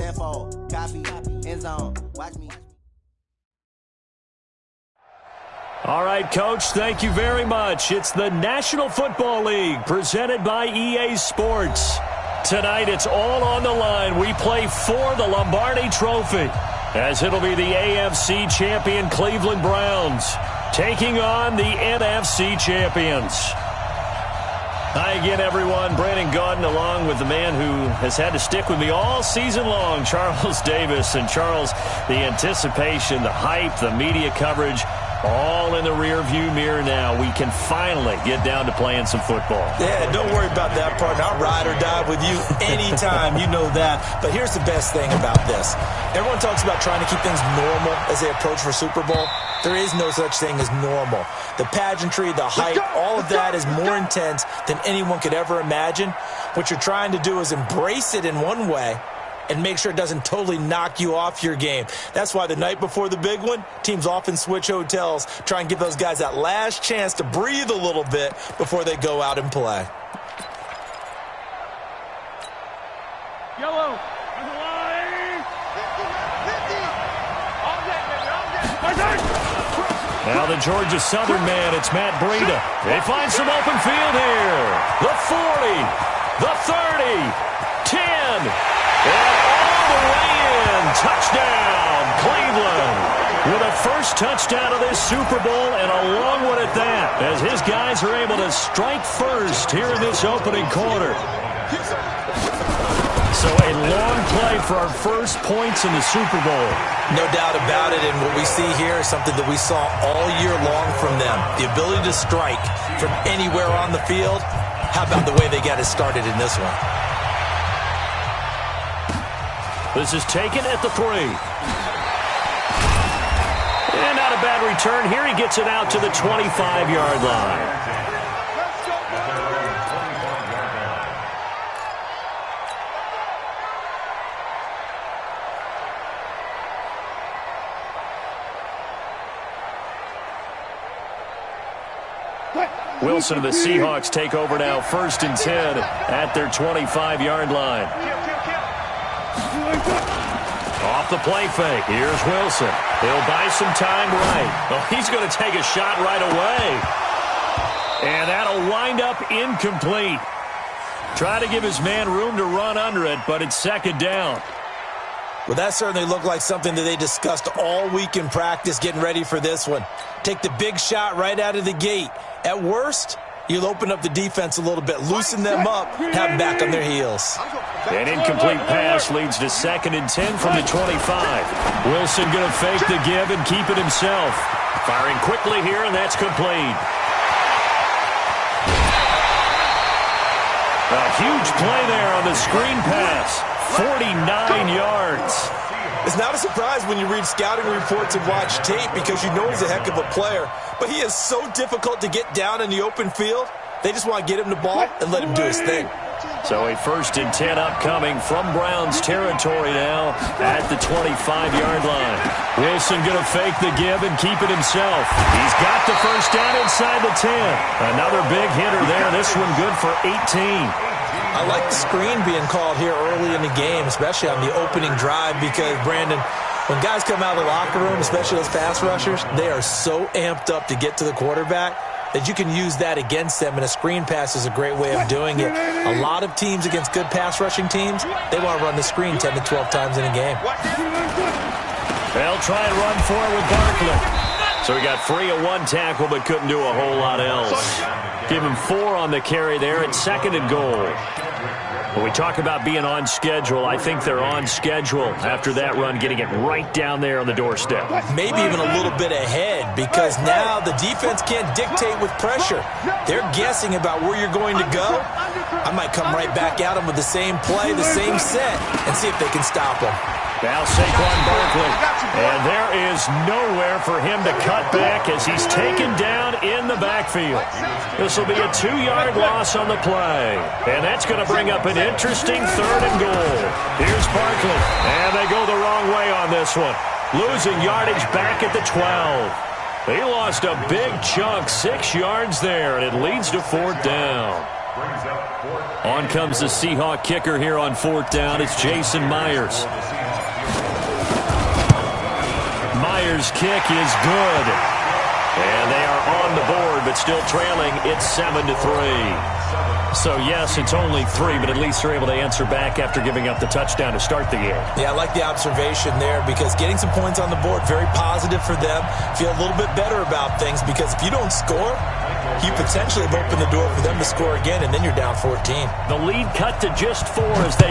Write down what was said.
tenfold. Copy, end zone. Watch me. All right, Coach, thank you very much. It's the National Football League presented by EA Sports. Tonight, it's all on the line. We play for the Lombardi Trophy, as it'll be the AFC champion Cleveland Browns taking on the NFC champions. Hi again, everyone. Brandon Gaudin along with the man who has had to stick with me all season long, Charles Davis. And Charles, the anticipation, the hype, the media coverage, all in the rearview mirror now. We can finally get down to playing some football. Yeah, don't worry about that part. I'll ride or die with you anytime. You know that. But here's the best thing about this. Everyone talks about trying to keep things normal as they approach for Super Bowl. There is no such thing as normal. The pageantry, the hype, all of that is more intense than anyone could ever imagine. What you're trying to do is embrace it in one way and make sure it doesn't totally knock you off your game. That's why the night before the big one, teams often switch hotels, try and give those guys that last chance to breathe a little bit before they go out and play. Yellow. Now the Georgia Southern man, it's Matt Breida. They find some open field here. The 40, the 30, 10, and all the way in. Touchdown, Cleveland. With a first touchdown of this Super Bowl, and a long one at that, as his guys are able to strike first here in this opening quarter. So a long play for our first points in the Super Bowl. No doubt about it, and what we see here is something that we saw all year long from them. The ability to strike from anywhere on the field. How about the way they got it started in this one? This is taken at the 3. And not a bad return. Here he gets it out to the 25-yard line. Wilson and the Seahawks take over now, 1st and 10 at their 25-yard line. Off the play fake. Here's Wilson. He'll buy some time right. Oh, he's going to take a shot right away. And that'll wind up incomplete. Try to give his man room to run under it, but it's 2nd down. Well, that certainly looked like something that they discussed all week in practice getting ready for this one. Take the big shot right out of the gate. At worst, you'll open up the defense a little bit, loosen them up, have them back on their heels. An incomplete pass leads to 2nd and 10 from the 25. Wilson going to fake the give and keep it himself. Firing quickly here, and that's complete. A huge play there on the screen pass. 49 yards. It's not a surprise when you read scouting reports and watch tape because you know he's a heck of a player. But he is so difficult to get down in the open field. They just want to get him the ball and let him do his thing. So a 1st and 10 upcoming from Browns territory now at the 25-yard line. Wilson going to fake the give and keep it himself. He's got the first down inside the 10. Another big hitter there. This one good for 18. I like the screen being called here early in the game, especially on the opening drive, because, Brandon, when guys come out of the locker room, especially those pass rushers, they are so amped up to get to the quarterback that you can use that against them, and a screen pass is a great way of doing it. A lot of teams against good pass rushing teams, they want to run the screen 10 to 12 times in a game. They'll try and run for it with Barkley. So he got free of one tackle but couldn't do a whole lot else. Give him 4 on the carry there at 2nd and goal. When we talk about being on schedule, I think they're on schedule after that run, getting it right down there on the doorstep. Maybe even a little bit ahead, because now the defense can't dictate with pressure. They're guessing about where you're going to go. I might come right back at them with the same play, the same set, and see if they can stop them. Now Saquon Barkley, and there is nowhere for him to cut back as he's taken down in the backfield. This will be a 2-yard loss on the play, and that's going to bring up an interesting 3rd and goal. Here's Barkley, and they go the wrong way on this one, losing yardage back at the 12. He lost a big chunk, 6 yards there, and it leads to 4th down. On comes the Seahawk kicker here on 4th down. It's Jason Myers. Buccaneers kick is good. And they are on the board, but still trailing. It's 7-3. So, yes, it's only 3, but at least they're able to answer back after giving up the touchdown to start the game. Yeah, I like the observation there because getting some points on the board, very positive for them. Feel a little bit better about things because if you don't score, you potentially have opened the door for them to score again, and then you're down 14. The lead cut to just 4 as they